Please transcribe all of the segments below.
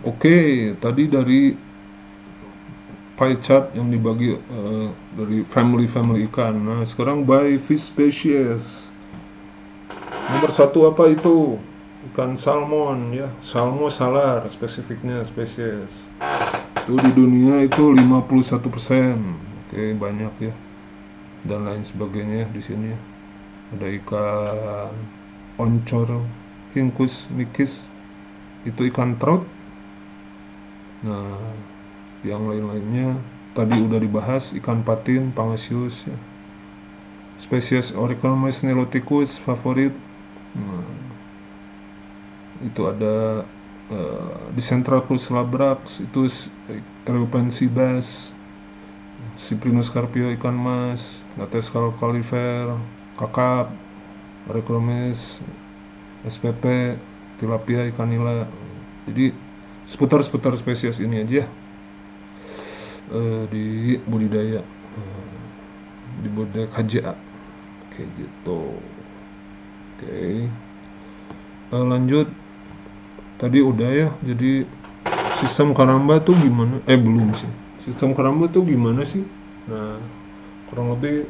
Oke, tadi dari pie chart yang dibagi dari family ikan. Nah, sekarang by fish species. Nomor satu apa itu? Ikan salmon ya, salmo salar spesifiknya spesies. Itu di dunia itu 51%. Oke, banyak ya. Dan lain sebagainya di sini. Ada ikan oncor, hinkus, mikis, itu ikan trout. Nah, yang lain-lainnya tadi udah dibahas, ikan patin, pangasius ya. Spesies Oriconomus niloticus favorit. Nah, itu ada di Central Crus labrax itu European sea bass, Cyprinus carpio ikan mas, Lates califer, kakap, Oriconomus SPP, tilapia ikan nila. Jadi seputar spesies ini aja di budidaya di budidaya KJA kayak gitu. Oke. Lanjut, tadi udah ya. Jadi sistem karamba tuh gimana? Belum sih. Sistem karamba tuh gimana sih? Nah, kurang lebih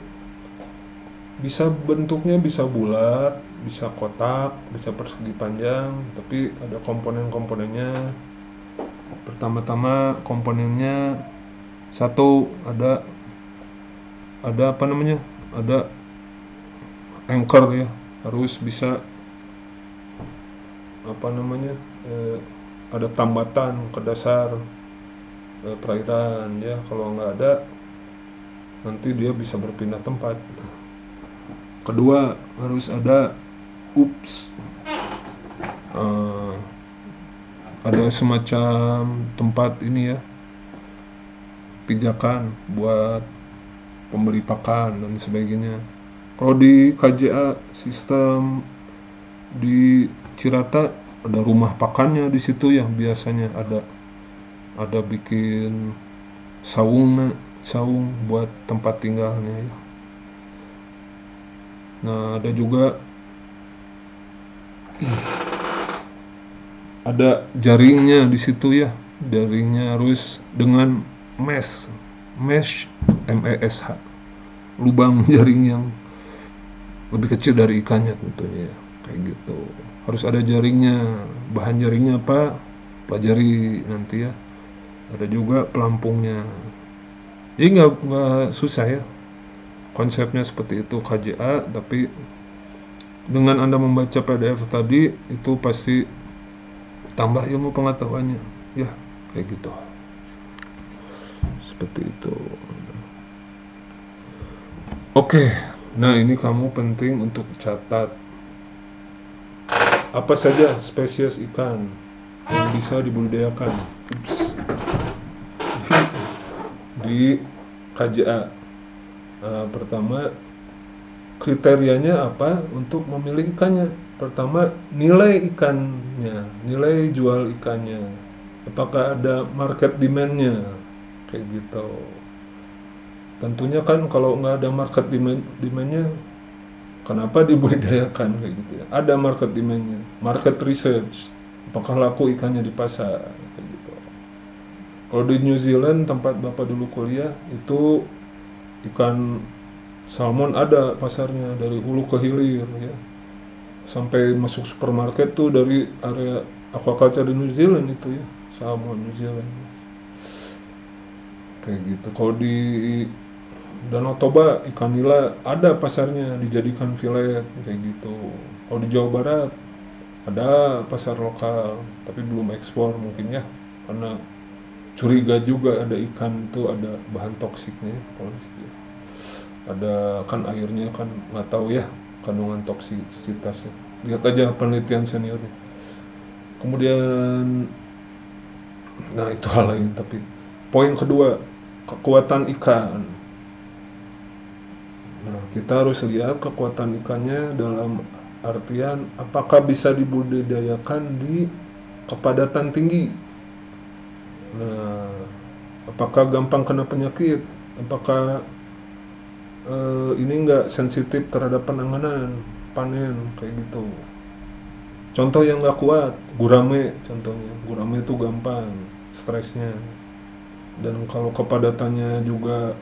bisa bentuknya bisa bulat, bisa kotak, bisa persegi panjang, tapi ada komponen-komponennya. Pertama-tama komponennya satu, ada apa namanya? Ada anchor ya, harus bisa apa namanya? Ada tambatan ke dasar perairan ya. Kalau nggak ada, nanti dia bisa berpindah tempat. Kedua, harus ada ups, eh, ada semacam tempat ini ya, pijakan buat pembeli pakan dan sebagainya. Kalau di KJA sistem di Cirata ada rumah pakannya di situ ya, biasanya ada bikin saung buat tempat tinggalnya ya. Nah, ada juga ada jaringnya di situ ya. Jaringnya harus dengan mesh, MESH, lubang jaring yang lebih kecil dari ikannya tentunya ya. Kayak gitu. Harus ada jaringnya. Bahan jaringnya apa? Pelajari nanti ya. Ada juga pelampungnya. Jadi nggak susah ya. Konsepnya seperti itu KJA, tapi dengan Anda membaca PDF tadi itu pasti tambah ilmu pengetahuannya ya, kayak gitu, seperti itu. Oke, nah ini kamu penting untuk catat apa saja spesies ikan yang bisa dibudidayakan di KJA. Pertama, kriterianya apa untuk memilih ikannya? Pertama, nilai ikannya, nilai jual ikannya. Apakah ada market demand-nya? Kayak gitu. Tentunya kan kalau nggak ada market demand-nya, kenapa dibudidayakan kayak gitu ya? Ada market demand-nya, market research. Apakah laku ikannya di pasar? Kayak gitu. Kalau di New Zealand tempat Bapak dulu kuliah itu ikan salmon ada pasarnya dari hulu ke hilir ya. Sampai masuk supermarket tuh dari area aquaculture di New Zealand itu ya, salmon New Zealand. Kayak gitu. Kalau di Danau Toba ikan nila ada pasarnya dijadikan filet kayak gitu. Kalau di Jawa Barat ada pasar lokal tapi belum ekspor mungkin ya, karena curiga juga ada ikan itu ada bahan toksiknya kalau ada kan airnya kan nggak tahu ya kandungan toksisitasnya. Lihat aja penelitian seniornya. Kemudian, nah itu hal lain. Tapi poin kedua, kekuatan ikan. Nah, kita harus lihat kekuatan ikannya dalam artian apakah bisa dibudidayakan di kepadatan tinggi. Nah, apakah gampang kena penyakit? Apakah ini enggak sensitif terhadap penanganan panen kayak gitu. Contoh yang nggak kuat, gurame contohnya. Gurame itu gampang stresnya. Dan kalau kepadatannya juga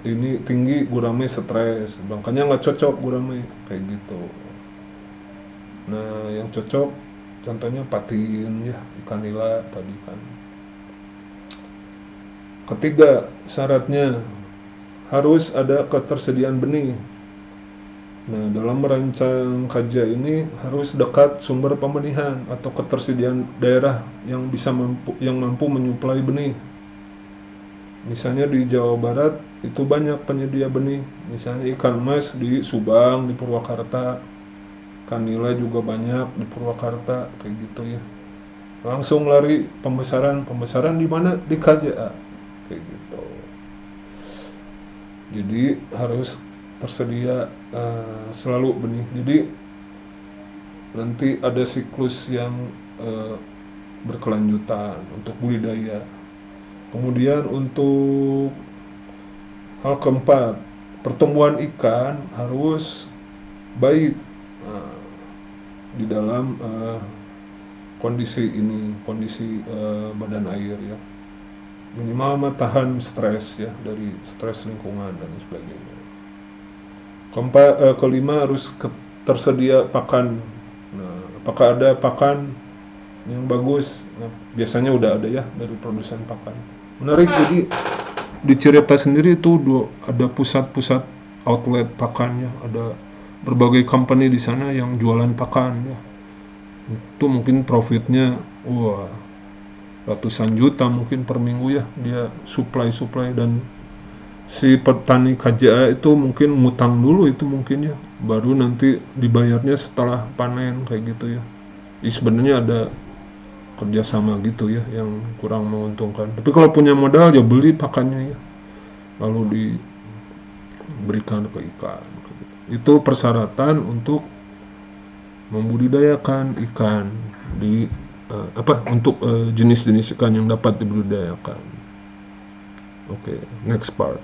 ini tinggi, gurame stres. Makanya nggak cocok gurame kayak gitu. Nah, yang cocok contohnya patin ya, ikan nila tadi kan. Ketiga, syaratnya harus ada ketersediaan benih. Nah, dalam merancang KJ ini harus dekat sumber pembenihan atau ketersediaan daerah yang mampu menyuplai benih. Misalnya di Jawa Barat itu banyak penyedia benih, misalnya ikan mas di Subang, di Purwakarta, ikan nila juga banyak di Purwakarta, kayak gitu ya. Langsung lari pembesaran di mana? Di KJA, kayak gitu. Jadi harus tersedia selalu benih. Jadi nanti ada siklus yang berkelanjutan untuk budidaya. Kemudian untuk hal keempat, pertumbuhan ikan harus baik di dalam kondisi badan air ya. Minimal tahan stres ya, dari stres lingkungan dan sebagainya. Kelima harus tersedia pakan. Nah, apakah ada pakan yang bagus? Nah, biasanya udah ada ya dari produsen pakan. Menarik, jadi di Cirita sendiri itu ada pusat-pusat outlet pakannya, ada berbagai company di sana yang jualan pakan ya. Itu mungkin profitnya ratusan juta mungkin per minggu ya, dia supply dan si petani KJA itu mungkin ngutang dulu itu mungkin ya, baru nanti dibayarnya setelah panen kayak gitu ya. Jadi sebenarnya ada kerjasama gitu ya yang kurang menguntungkan. Tapi kalau punya modal ya beli pakannya ya, lalu diberikan ke ikan. Itu persyaratan untuk membudidayakan ikan di untuk jenis-jenis ikan yang dapat dibudidayakan. Oke, next part.